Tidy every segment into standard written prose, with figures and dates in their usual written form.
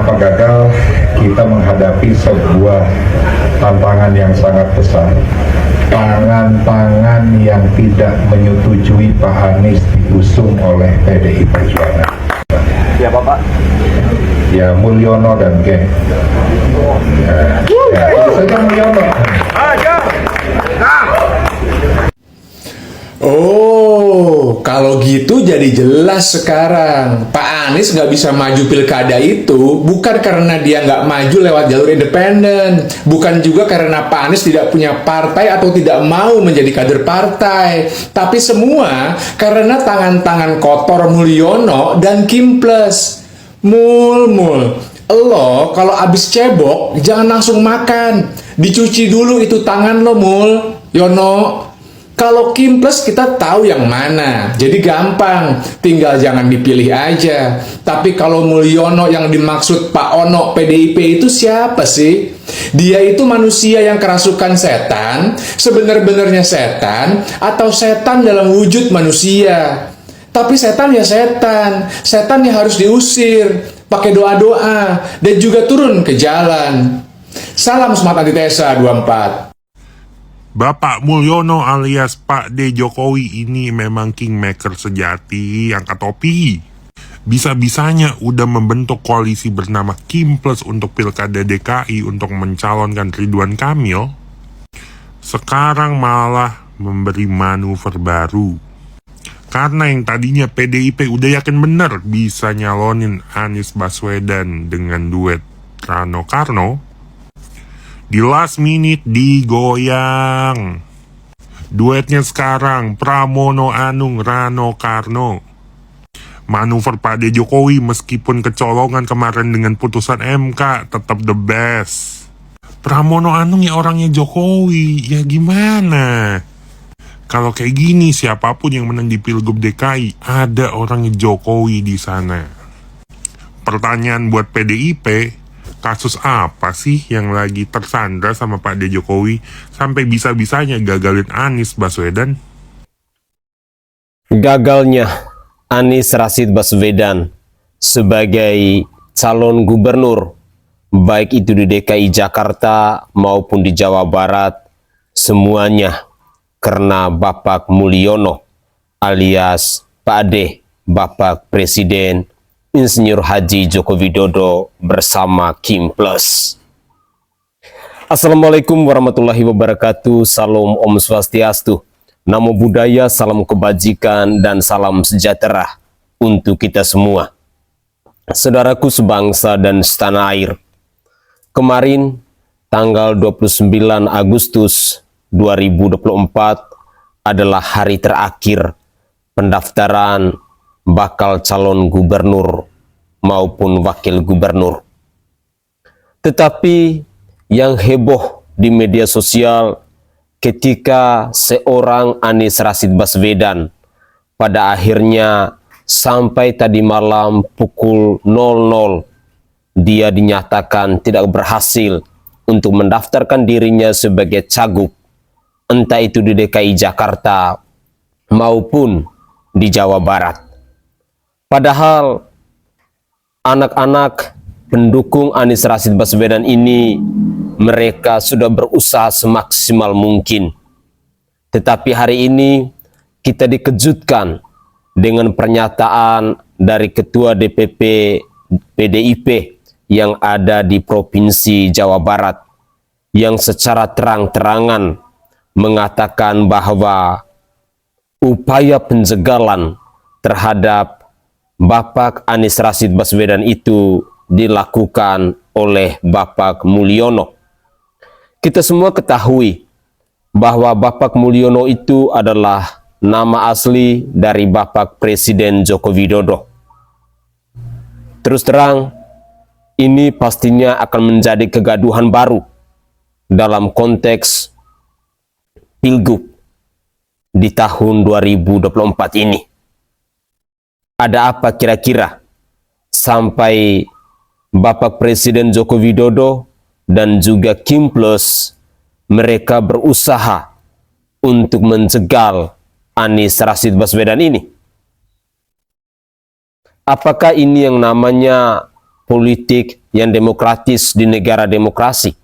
kenapa gagal, kita menghadapi sebuah tantangan yang sangat besar. Tangan-tangan yang tidak menyetujui Pak Anies diusung oleh PDI Perjuangan. Siapa Pak? Ya Mulyono dan geng. Ya, itu saja Mulyono. Oh, kalau gitu jadi jelas sekarang Pak Anies nggak bisa maju pilkada itu bukan karena dia nggak maju lewat jalur independen, bukan juga karena Pak Anies tidak punya partai atau tidak mau menjadi kader partai, tapi semua karena tangan-tangan kotor Mulyono dan Kimples. Mul, lo kalau abis cebok jangan langsung makan, dicuci dulu itu tangan lo, Mul, Yono. Kalau Kimples kita tahu yang mana, jadi gampang, tinggal jangan dipilih aja. Tapi kalau Mulyono yang dimaksud Pak Ono PDIP itu siapa sih? Dia itu manusia yang kerasukan setan, sebenar-benarnya setan, atau setan dalam wujud manusia. Tapi setan ya setan yang harus diusir, pakai doa-doa, dan juga turun ke jalan. Salam Smart Antitesa 24. Bapak Mulyono alias Pak D. Jokowi ini memang kingmaker sejati, angkat topi. Bisa-bisanya udah membentuk koalisi bernama Kimples untuk Pilkada DKI untuk mencalonkan Ridwan Kamil. Sekarang malah memberi manuver baru. Karena yang tadinya PDIP udah yakin bener bisa nyalonin Anies Baswedan dengan duet Rano Karno, di last minute digoyang. Duetnya sekarang Pramono Anung Rano Karno. Manuver Pak D. Jokowi meskipun kecolongan kemarin dengan putusan MK tetap the best. Pramono Anung ya orangnya Jokowi, ya gimana? Kalau kayak gini siapapun yang menang di Pilgub DKI ada orangnya Jokowi di sana. Pertanyaan buat PDIP, kasus apa sih yang lagi tersandra sama Pak D. Jokowi sampai bisa-bisanya gagalin Anies Baswedan? Gagalnya Anies Rashid Baswedan sebagai calon gubernur, baik itu di DKI Jakarta maupun di Jawa Barat, semuanya karena Bapak Mulyono alias Pak D, Bapak Presiden Insinyur Haji Joko Widodo bersama Kimples. Assalamualaikum warahmatullahi wabarakatuh. Salam Om Swastiastu. Namo Buddhaya, salam kebajikan dan salam sejahtera untuk kita semua. Saudaraku sebangsa dan setanah air. Kemarin tanggal 29 Agustus 2024 adalah hari terakhir pendaftaran bakal calon gubernur maupun wakil gubernur. Tetapi yang heboh di media sosial ketika seorang Anies Rashid Baswedan pada akhirnya sampai tadi malam pukul 00 dia dinyatakan tidak berhasil untuk mendaftarkan dirinya sebagai cagup, entah itu di DKI Jakarta maupun di Jawa Barat. Padahal anak-anak pendukung Anies Rashid Baswedan ini mereka sudah berusaha semaksimal mungkin. Tetapi hari ini kita dikejutkan dengan pernyataan dari Ketua DPP PDIP yang ada di Provinsi Jawa Barat yang secara terang-terangan mengatakan bahwa upaya penjagalan terhadap Bapak Anies Rashid Baswedan itu dilakukan oleh Bapak Mulyono. Kita semua ketahui bahwa Bapak Mulyono itu adalah nama asli dari Bapak Presiden Joko Widodo. Terus terang, ini pastinya akan menjadi kegaduhan baru dalam konteks Pilgub di tahun 2024 ini. Ada apa kira-kira sampai Bapak Presiden Joko Widodo dan juga Kimples mereka berusaha untuk menjegal Anies Rashid Baswedan ini? Apakah ini yang namanya politik yang demokratis di negara demokrasi.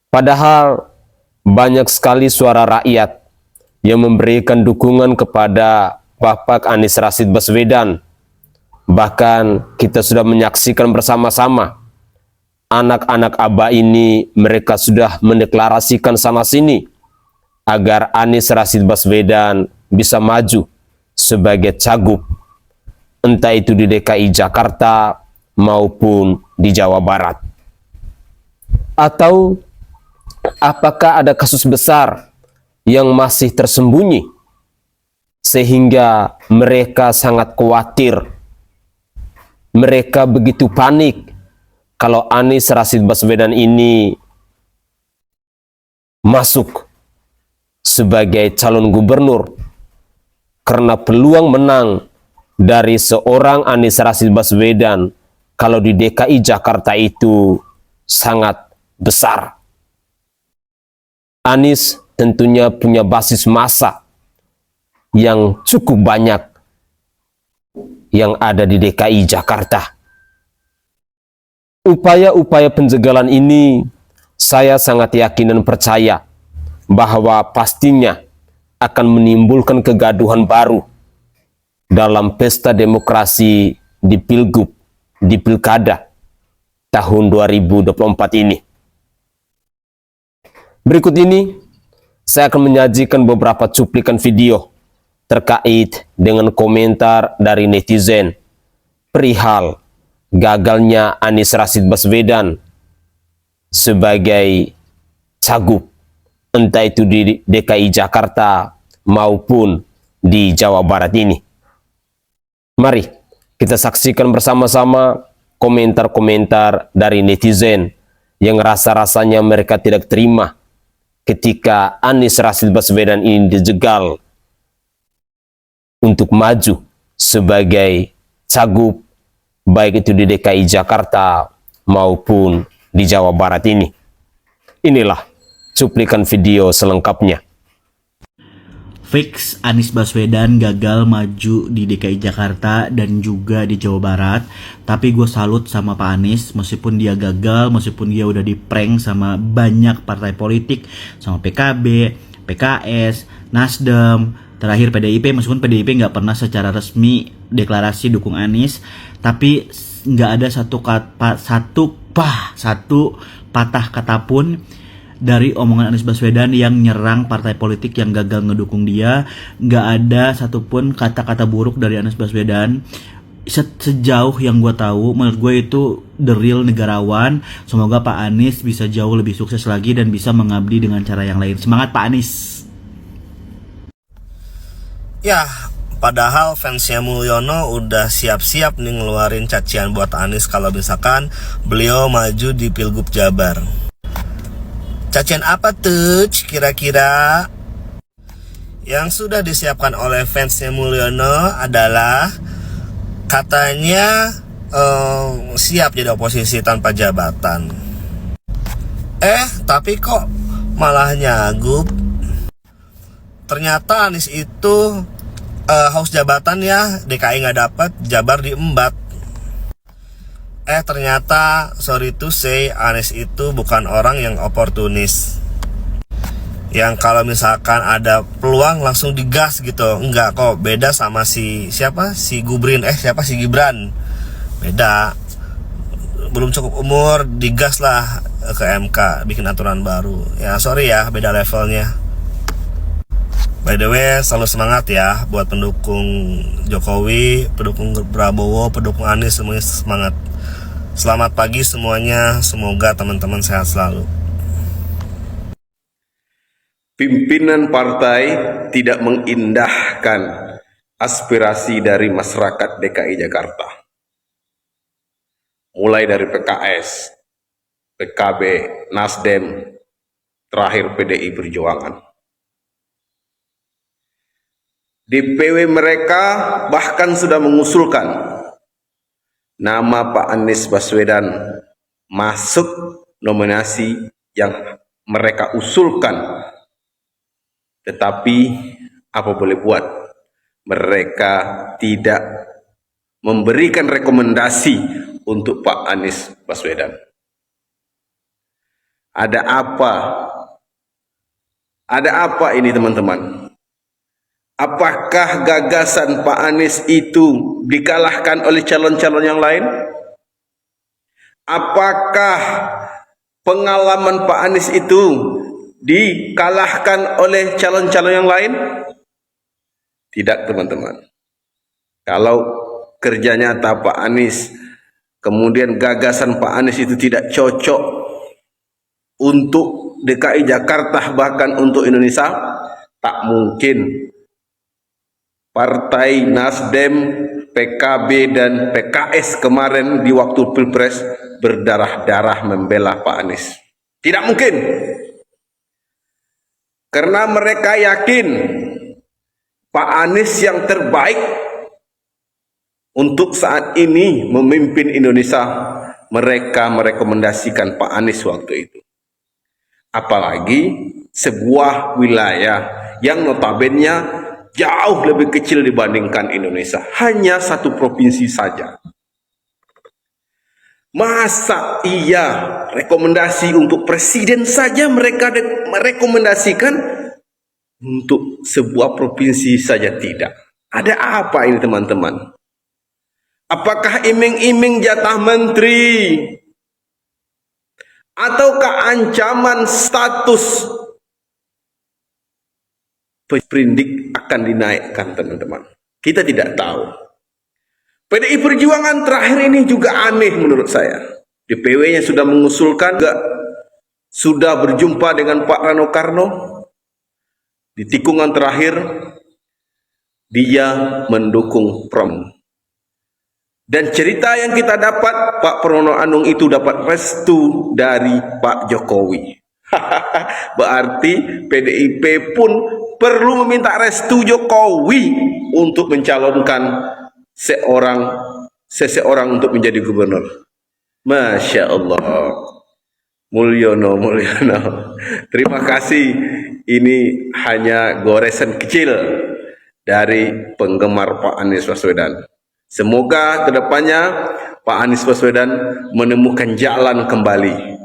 Padahal banyak sekali suara rakyat yang memberikan dukungan kepada Bapak Anies Rashid Baswedan. Bahkan kita sudah menyaksikan bersama-sama anak-anak Aba ini, mereka sudah mendeklarasikan sana-sini agar Anies Rashid Baswedan bisa maju sebagai cagup, entah itu di DKI Jakarta maupun di Jawa Barat. Atau apakah ada kasus besar yang masih tersembunyi sehingga mereka sangat khawatir, mereka begitu panik kalau Anies Rashid Baswedan ini masuk sebagai calon gubernur, karena peluang menang dari seorang Anies Rashid Baswedan kalau di DKI Jakarta itu sangat besar. Anies tentunya punya basis massa yang cukup banyak yang ada di DKI Jakarta. Upaya-upaya penjagalan ini saya sangat yakin dan percaya bahwa pastinya akan menimbulkan kegaduhan baru dalam pesta demokrasi di Pilgub, di Pilkada tahun 2024 ini. Berikut ini saya akan menyajikan beberapa cuplikan video terkait dengan komentar dari netizen perihal gagalnya Anies Rashid Baswedan sebagai cagup, entah itu di DKI Jakarta maupun di Jawa Barat ini. Mari kita saksikan bersama-sama komentar-komentar dari netizen yang rasa-rasanya mereka tidak terima ketika Anies Rashid Baswedan ini dijegal untuk maju sebagai cagup, baik itu di DKI Jakarta maupun di Jawa Barat ini. Inilah cuplikan video selengkapnya. Fix Anies Baswedan gagal maju di DKI Jakarta dan juga di Jawa Barat. Tapi gue salut sama Pak Anies, meskipun dia gagal, meskipun dia udah di-prank sama banyak partai politik, sama PKB, PKS, Nasdem, terakhir PDIP, meskipun PDIP nggak pernah secara resmi deklarasi dukung Anies, tapi nggak ada satu patah kata pun dari omongan Anies Baswedan yang nyerang partai politik yang gagal ngedukung dia. Nggak ada satupun kata-kata buruk dari Anies Baswedan. Sejauh yang gue tahu, menurut gue itu the real negarawan. Semoga Pak Anies bisa jauh lebih sukses lagi dan bisa mengabdi dengan cara yang lain. Semangat Pak Anies. Ya, padahal fansnya Mulyono udah siap-siap nih ngeluarin cacian buat Anies kalau misalkan beliau maju di Pilgub Jabar. Cacian apa tuh kira-kira? Yang sudah disiapkan oleh fansnya Mulyono adalah katanya siap jadi oposisi tanpa jabatan. Tapi kok malah nyagup. Ternyata Anies itu haus jabatan ya, DKI nggak dapat, Jabar diembat. Ternyata sorry to say, Anies itu bukan orang yang oportunis, yang kalau misalkan ada peluang langsung digas gitu. Enggak kok, beda sama si Gibran. Beda, belum cukup umur digas lah ke MK bikin aturan baru. Ya sorry ya, beda levelnya. By the way, selalu semangat ya buat pendukung Jokowi, pendukung Prabowo, pendukung Anies, semuanya semangat. Selamat pagi semuanya, semoga teman-teman sehat selalu. Pimpinan partai tidak mengindahkan aspirasi dari masyarakat DKI Jakarta. Mulai dari PKS, PKB, Nasdem, terakhir PDI Perjuangan. DPW mereka bahkan sudah mengusulkan nama Pak Anies Baswedan masuk nominasi yang mereka usulkan. Tetapi apa boleh buat, mereka tidak memberikan rekomendasi untuk Pak Anies Baswedan. Ada apa? Ada apa ini teman-teman? Apakah gagasan Pak Anies itu dikalahkan oleh calon-calon yang lain? Apakah pengalaman Pak Anies itu dikalahkan oleh calon-calon yang lain? Tidak teman-teman. Kalau kerja nyata Pak Anies, kemudian gagasan Pak Anies itu tidak cocok untuk DKI Jakarta, bahkan untuk Indonesia, tak mungkin Partai Nasdem, PKB dan PKS kemarin di waktu Pilpres berdarah-darah membela Pak Anies. Tidak mungkin. Karena mereka yakin Pak Anies yang terbaik untuk saat ini memimpin Indonesia. Mereka merekomendasikan Pak Anies waktu itu. Apalagi sebuah wilayah yang notabene jauh lebih kecil dibandingkan Indonesia, hanya satu provinsi saja. Masa iya rekomendasi untuk presiden saja mereka merekomendasikan, untuk sebuah provinsi saja tidak? Ada apa ini teman-teman? Apakah iming-iming jatah menteri? Ataukah ancaman status perindik akan dinaikkan teman-teman? Kita tidak tahu. PDI Perjuangan terakhir ini juga aneh menurut saya. DPW-nya sudah mengusulkan, juga sudah berjumpa dengan Pak Rano Karno. Di tikungan terakhir, dia mendukung Pram. Dan cerita yang kita dapat, Pak Pramono Anung itu dapat restu dari Pak Jokowi. Berarti PDIP pun perlu meminta restu Jokowi untuk mencalonkan seseorang untuk menjadi gubernur. Masya Allah. Mulyono. Terima kasih. Ini hanya goresan kecil dari penggemar Pak Anies Baswedan. Semoga kedepannya Pak Anies Baswedan menemukan jalan kembali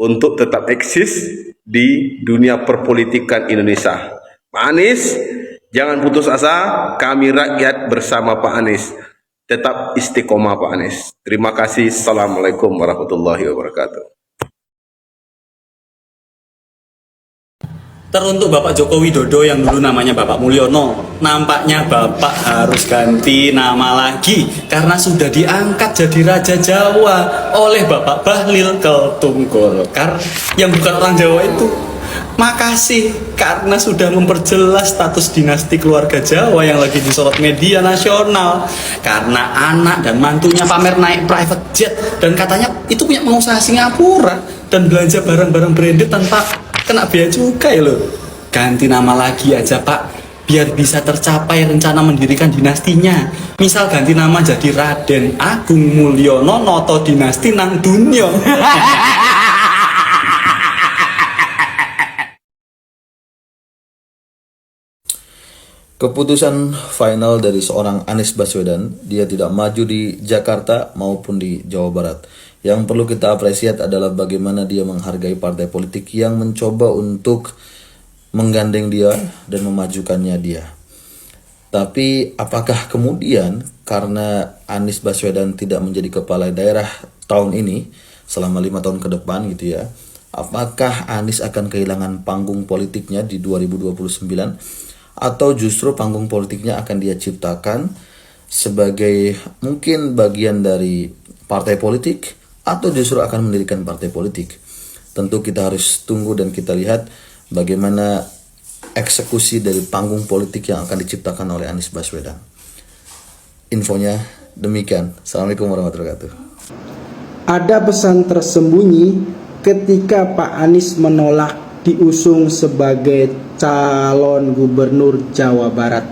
untuk tetap eksis di dunia perpolitikan Indonesia. Pak Anies, jangan putus asa, kami rakyat bersama Pak Anies. Tetap istiqomah Pak Anies. Terima kasih. Assalamualaikum warahmatullahi wabarakatuh. Teruntuk Bapak Joko Widodo yang dulu namanya Bapak Mulyono, nampaknya Bapak harus ganti nama lagi karena sudah diangkat jadi Raja Jawa oleh Bapak Bahlil Ketum Golkar yang bukan orang Jawa itu. Makasih karena sudah memperjelas status dinasti keluarga Jawa yang lagi disorot media nasional. Karena anak dan mantunya pamer naik private jet dan katanya itu punya pengusaha Singapura dan belanja barang-barang branded tanpa kena biaya cukai loh. Ganti nama lagi aja Pak, biar bisa tercapai rencana mendirikan dinastinya. Misal ganti nama jadi Raden Agung Mulyono Noto Dinasti Nang Dunyo. Keputusan final dari seorang Anies Baswedan, dia tidak maju di Jakarta maupun di Jawa Barat. Yang perlu kita apresiasi adalah bagaimana dia menghargai partai politik yang mencoba untuk menggandeng dia dan memajukannya dia. Tapi apakah kemudian karena Anies Baswedan tidak menjadi kepala daerah tahun ini, selama 5 tahun ke depan gitu ya, apakah Anies akan kehilangan panggung politiknya di 2029? Atau justru panggung politiknya akan dia ciptakan sebagai mungkin bagian dari partai politik, atau justru akan mendirikan partai politik? Tentu kita harus tunggu dan kita lihat bagaimana eksekusi dari panggung politik yang akan diciptakan oleh Anies Baswedan. Infonya demikian. Assalamualaikum warahmatullahi wabarakatuh. Ada pesan tersembunyi ketika Pak Anies menolak diusung sebagai calon gubernur Jawa Barat.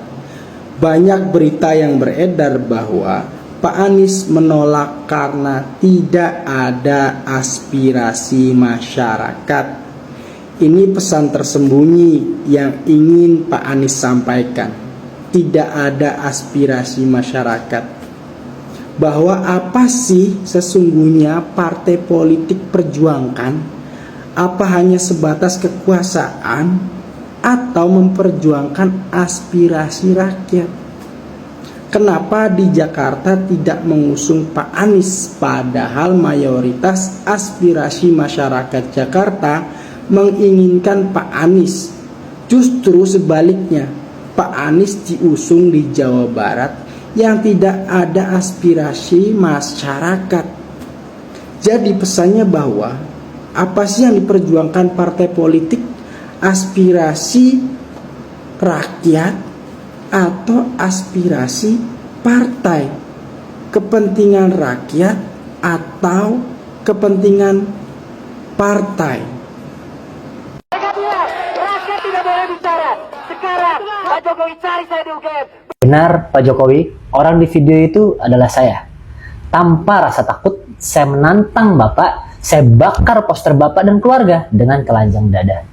Banyak berita yang beredar bahwa Pak Anies menolak karena tidak ada aspirasi masyarakat. Ini pesan tersembunyi yang ingin Pak Anies sampaikan. Tidak ada aspirasi masyarakat. bahwa apa sih sesungguhnya partai politik perjuangkan? Apa hanya sebatas kekuasaan atau memperjuangkan aspirasi rakyat? Kenapa di Jakarta tidak mengusung Pak Anies padahal mayoritas aspirasi masyarakat Jakarta menginginkan Pak Anies? Justru sebaliknya, Pak Anies diusung di Jawa Barat yang tidak ada aspirasi masyarakat. Jadi pesannya bahwa apa sih yang diperjuangkan partai politik? Aspirasi rakyat atau aspirasi partai? Kepentingan rakyat atau kepentingan partai? Mereka bilang rakyat tidak boleh bicara. Sekarang Pak Jokowi cari saya di UGM. Benar Pak Jokowi, orang di video itu adalah saya. Tanpa rasa takut, saya menantang Bapak, saya bakar poster Bapak dan keluarga dengan telanjang dada.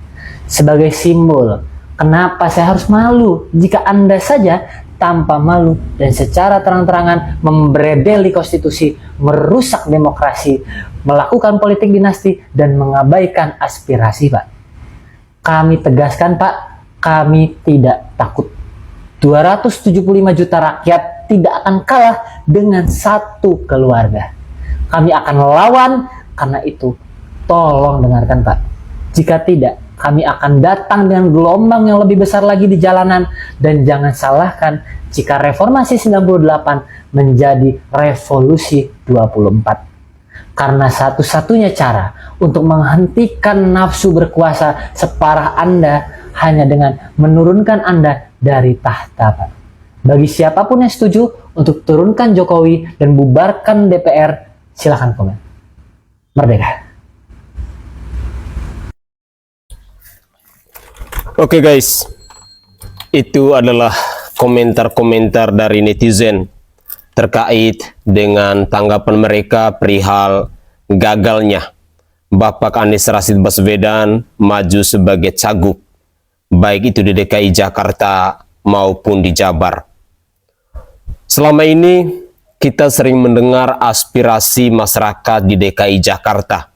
Sebagai simbol, kenapa saya harus malu jika Anda saja tanpa malu dan secara terang-terangan membredeli konstitusi, merusak demokrasi, melakukan politik dinasti, dan mengabaikan aspirasi, Pak. Kami tegaskan, Pak, kami tidak takut. 275 juta rakyat tidak akan kalah dengan satu keluarga. Kami akan lawan, karena itu tolong dengarkan, Pak. Jika tidak, kami akan datang dengan gelombang yang lebih besar lagi di jalanan. Dan jangan salahkan jika reformasi 98 menjadi revolusi 24. Karena satu-satunya cara untuk menghentikan nafsu berkuasa separah Anda hanya dengan menurunkan Anda dari tahta, Pak. Bagi siapapun yang setuju untuk turunkan Jokowi dan bubarkan DPR, silahkan komen. Merdeka. Oke guys, itu adalah komentar-komentar dari netizen terkait dengan tanggapan mereka perihal gagalnya Bapak Anies Rashid Baswedan maju sebagai cagup, baik itu di DKI Jakarta maupun di Jabar. Selama ini kita sering mendengar aspirasi masyarakat di DKI Jakarta,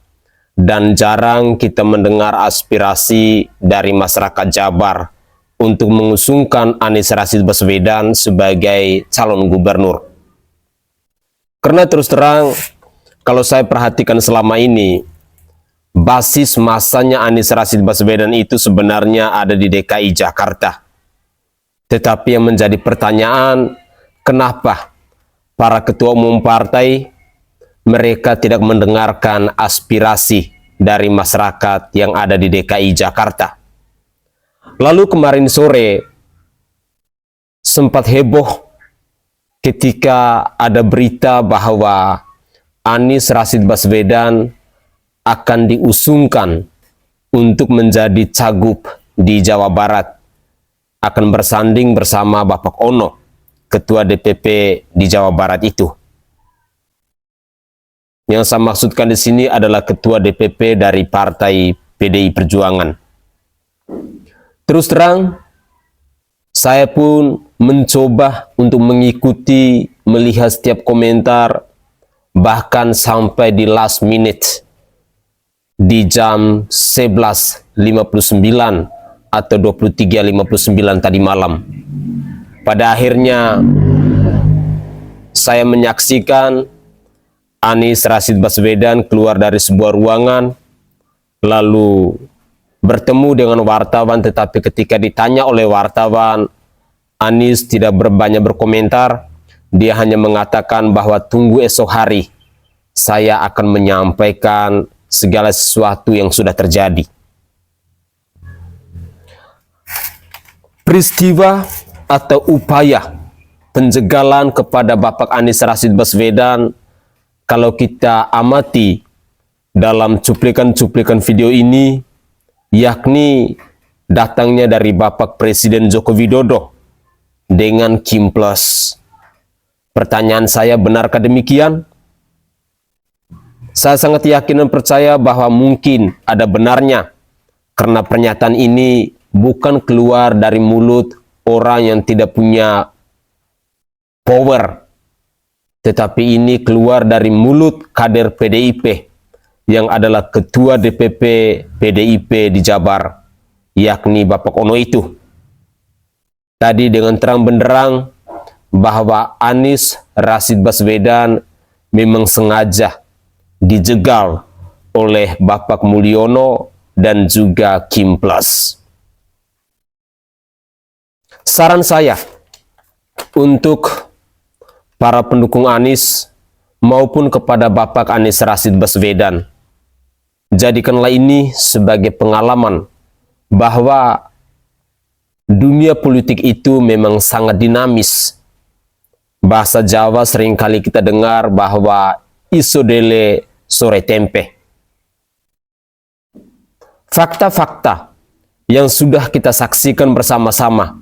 dan jarang kita mendengar aspirasi dari masyarakat Jabar untuk mengusungkan Anies Rashid Baswedan sebagai calon gubernur. Karena terus terang, kalau saya perhatikan selama ini, basis masanya Anies Rashid Baswedan itu sebenarnya ada di DKI Jakarta. Tetapi yang menjadi pertanyaan, kenapa para ketua umum partai mereka tidak mendengarkan aspirasi dari masyarakat yang ada di DKI Jakarta? Lalu kemarin sore sempat heboh ketika ada berita bahwa Anies Rashid Baswedan akan diusungkan untuk menjadi cagup di Jawa Barat, akan bersanding bersama Bapak Ono, ketua DPP di Jawa Barat itu. Yang saya maksudkan di sini adalah ketua DPP dari Partai PDI Perjuangan. Terus terang, saya pun mencoba untuk mengikuti, melihat setiap komentar, bahkan sampai di last minute, di jam 11.59 atau 23.59 tadi malam. Pada akhirnya, saya menyaksikan Anies Rashid Baswedan keluar dari sebuah ruangan, lalu bertemu dengan wartawan, tetapi ketika ditanya oleh wartawan, Anies tidak banyak berkomentar. Dia hanya mengatakan bahwa tunggu esok hari, saya akan menyampaikan segala sesuatu yang sudah terjadi. Peristiwa atau upaya penjegalan kepada Bapak Anies Rashid Baswedan, kalau kita amati dalam cuplikan-cuplikan video ini, yakni datangnya dari Bapak Presiden Joko Widodo dengan Kim Plus. Pertanyaan saya, benarkah demikian? Saya sangat yakin dan percaya bahwa mungkin ada benarnya, karena pernyataan ini bukan keluar dari mulut orang yang tidak punya power Tetapi ini keluar dari mulut kader PDIP yang adalah ketua DPP PDIP di Jabar, yakni Bapak Ono itu. Tadi dengan terang benderang bahwa Anies Rashid Baswedan memang sengaja dijegal oleh Bapak Mulyono dan juga Kim Plus. Saran saya untuk para pendukung Anies maupun kepada Bapak Anies Rashid Baswedan, jadikanlah ini sebagai pengalaman bahwa dunia politik itu memang sangat dinamis. Bahasa Jawa seringkali kita dengar bahwa iso dele sore tempe. Fakta-fakta yang sudah kita saksikan bersama-sama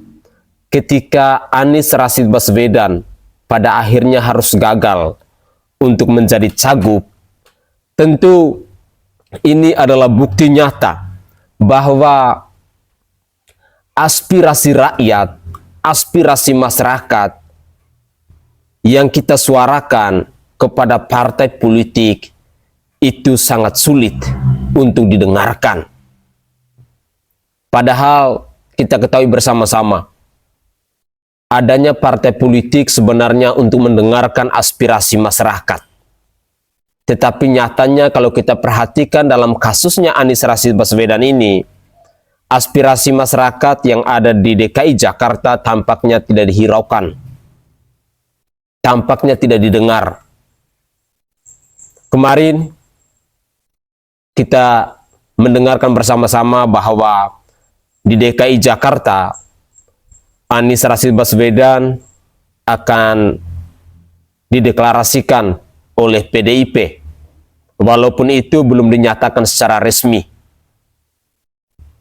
ketika Anies Rashid Baswedan pada akhirnya harus gagal untuk menjadi cagup, tentu ini adalah bukti nyata bahwa aspirasi rakyat, aspirasi masyarakat yang kita suarakan kepada partai politik itu sangat sulit untuk didengarkan. Padahal kita ketahui bersama-sama, adanya partai politik sebenarnya untuk mendengarkan aspirasi masyarakat. Tetapi nyatanya kalau kita perhatikan dalam kasusnya Anies Rashid Baswedan ini, aspirasi masyarakat yang ada di DKI Jakarta tampaknya tidak dihiraukan. Tampaknya tidak didengar. Kemarin kita mendengarkan bersama-sama bahwa di DKI Jakarta Anies Rashid Baswedan akan dideklarasikan oleh PDIP, walaupun itu belum dinyatakan secara resmi.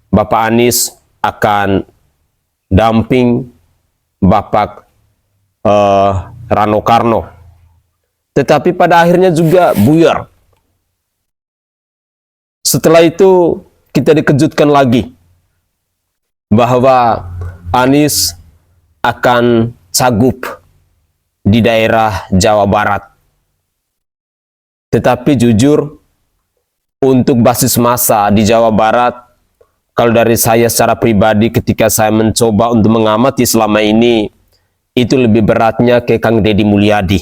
Bapak Anies akan damping Bapak Rano Karno. Tetapi pada akhirnya juga buyar. Setelah itu kita dikejutkan lagi bahwa Anies akan cagup di daerah Jawa Barat. Tetapi jujur, untuk basis massa di Jawa Barat, kalau dari saya secara pribadi ketika saya mencoba untuk mengamati selama ini, itu lebih beratnya ke Kang Deddy Mulyadi.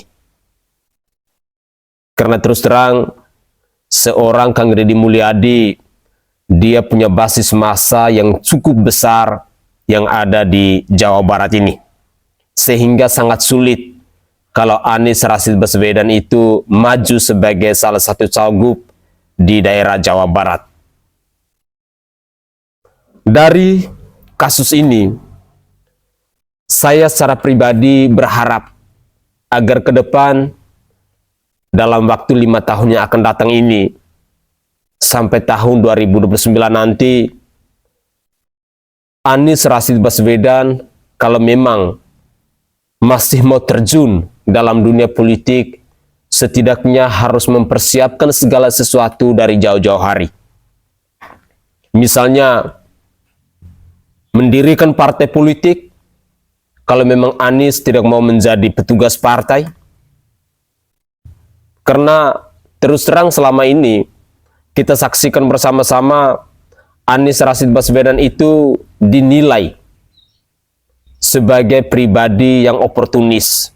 Karena terus terang, seorang Kang Deddy Mulyadi, dia punya basis massa yang cukup besar yang ada di Jawa Barat ini. Sehingga sangat sulit kalau Anies Rashid Baswedan itu maju sebagai salah satu cagup di daerah Jawa Barat. Dari kasus ini, saya secara pribadi berharap agar ke depan dalam waktu 5 tahun yang akan datang ini, sampai tahun 2029 nanti, Anies Rashid Baswedan kalau memang masih mau terjun dalam dunia politik, setidaknya harus mempersiapkan segala sesuatu dari jauh-jauh hari. Misalnya, mendirikan partai politik, kalau memang Anies tidak mau menjadi petugas partai. Karena terus terang selama ini, kita saksikan bersama-sama Anies Rashid Baswedan itu dinilai sebagai pribadi yang oportunis,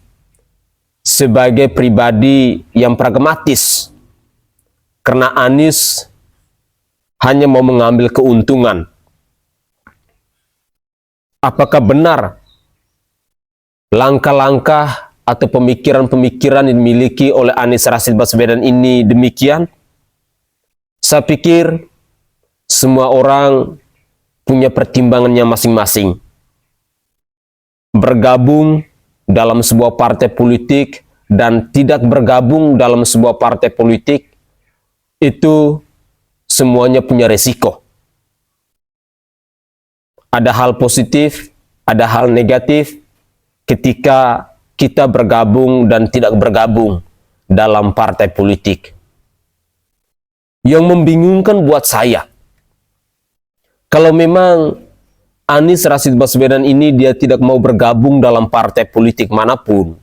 sebagai pribadi yang pragmatis, karena Anies hanya mau mengambil keuntungan. Apakah benar langkah-langkah atau pemikiran-pemikiran yang dimiliki oleh Anies Rashid Baswedan ini demikian? Saya pikir semua orang punya pertimbangannya masing-masing. Bergabung dalam sebuah partai politik dan tidak bergabung dalam sebuah partai politik, itu semuanya punya resiko. Ada hal positif, ada hal negatif ketika kita bergabung dan tidak bergabung dalam partai politik. Yang membingungkan buat saya, kalau memang Anies Rashid Baswedan ini dia tidak mau bergabung dalam partai politik manapun,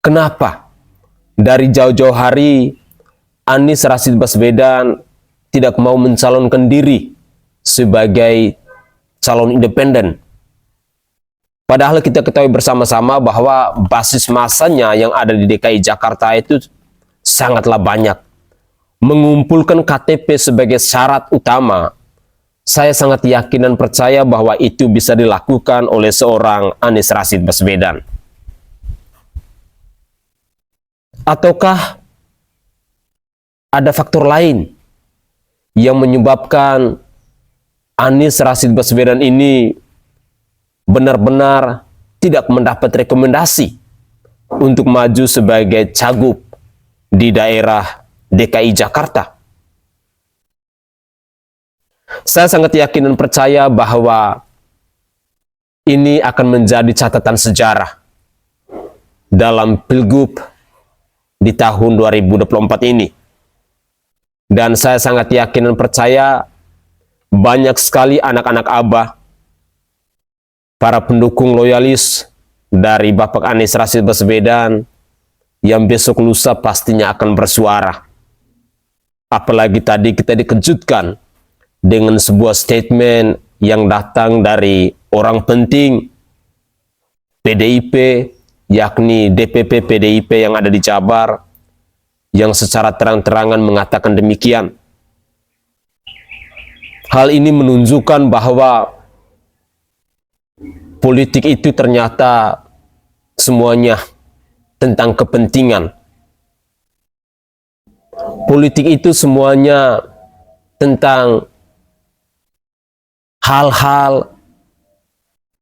Kenapa dari jauh-jauh hari Anies Rashid Baswedan tidak mau mencalonkan diri sebagai calon independen? Padahal kita ketahui bersama-sama bahwa basis masanya yang ada di DKI Jakarta itu sangatlah banyak. Mengumpulkan KTP sebagai syarat utama, saya sangat yakin dan percaya bahwa itu bisa dilakukan oleh seorang Anies Rashid Baswedan. Ataukah ada faktor lain yang menyebabkan Anies Rashid Baswedan ini benar-benar tidak mendapat rekomendasi untuk maju sebagai cagup di daerah DKI Jakarta? Saya sangat yakin dan percaya bahwa ini akan menjadi catatan sejarah dalam Pilgub di tahun 2024 ini. Dan saya sangat yakin dan percaya banyak sekali anak-anak Abah, para pendukung loyalis dari Bapak Anies Rashid Baswedan yang besok lusa pastinya akan bersuara. Apalagi tadi kita dikejutkan dengan sebuah statement yang datang dari orang penting PDIP, yakni DPP PDIP yang ada di Jabar, yang secara terang-terangan mengatakan demikian. Hal ini menunjukkan bahwa politik itu ternyata semuanya tentang kepentingan. Politik itu semuanya tentang hal-hal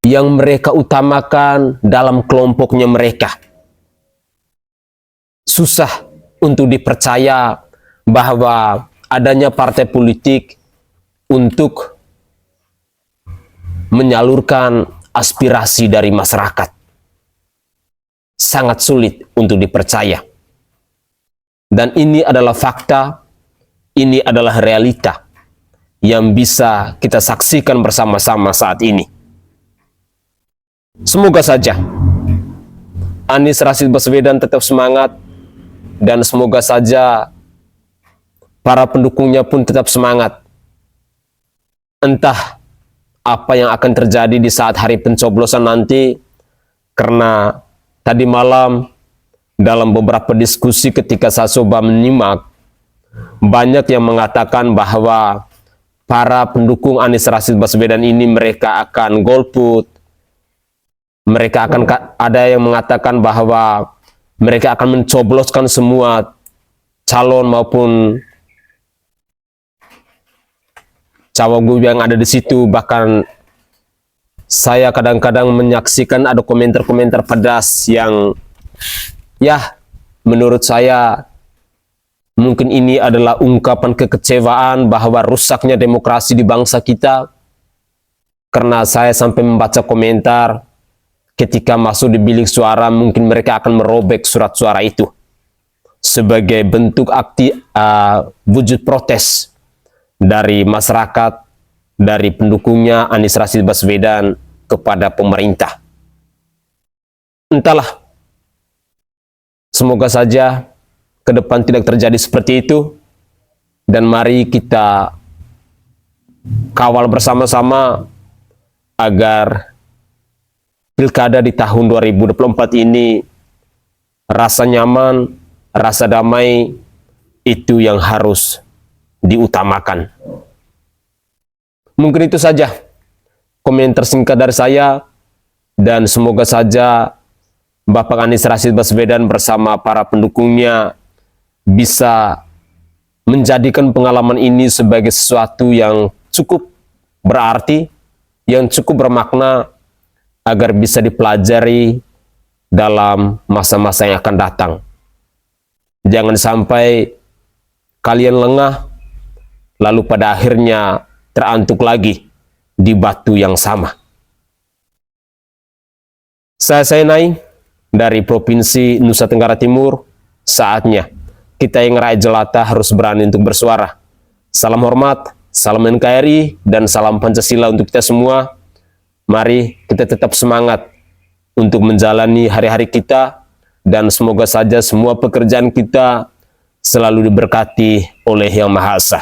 yang mereka utamakan dalam kelompoknya mereka. Susah untuk dipercaya bahwa adanya partai politik untuk menyalurkan aspirasi dari masyarakat. Sangat sulit untuk dipercaya. Dan ini adalah fakta, ini adalah realita yang bisa kita saksikan bersama-sama saat ini. Semoga saja Anies Rashid Baswedan tetap semangat, dan semoga saja para pendukungnya pun tetap semangat. Entah apa yang akan terjadi di saat hari pencoblosan nanti, karena tadi malam dalam beberapa diskusi ketika saya coba menyimak, banyak yang mengatakan bahwa para pendukung Anies Rashid Baswedan ini mereka akan golput. Mereka akan, ada yang mengatakan bahwa mereka akan mencobloskan semua calon maupun cawagup yang ada di situ. Bahkan saya kadang-kadang menyaksikan ada komentar-komentar pedas yang ya menurut saya mungkin ini adalah ungkapan kekecewaan bahwa rusaknya demokrasi di bangsa kita. Karena saya sampai membaca komentar, ketika masuk di bilik suara mungkin mereka akan merobek surat suara itu sebagai bentuk wujud protes dari masyarakat, dari pendukungnya Anies Rashid Baswedan kepada pemerintah. Entahlah, semoga saja ke depan tidak terjadi seperti itu, dan mari kita kawal bersama-sama agar pilkada di tahun 2024 ini rasa nyaman, rasa damai itu yang harus diutamakan. Mungkin itu saja komentar singkat dari saya, dan semoga saja Bapak Anies Rashid Baswedan bersama para pendukungnya bisa menjadikan pengalaman ini sebagai sesuatu yang cukup berarti, yang cukup bermakna, agar bisa dipelajari dalam masa-masa yang akan datang. Jangan sampai kalian lengah, lalu pada akhirnya terantuk lagi di batu yang sama. Saya Nai dari Provinsi Nusa Tenggara Timur. Saatnya kita yang rakyat jelata harus berani untuk bersuara. Salam hormat, salam NKRI, dan salam Pancasila untuk kita semua. Mari kita tetap semangat untuk menjalani hari-hari kita dan semoga saja semua pekerjaan kita selalu diberkati oleh Yang Maha Esa.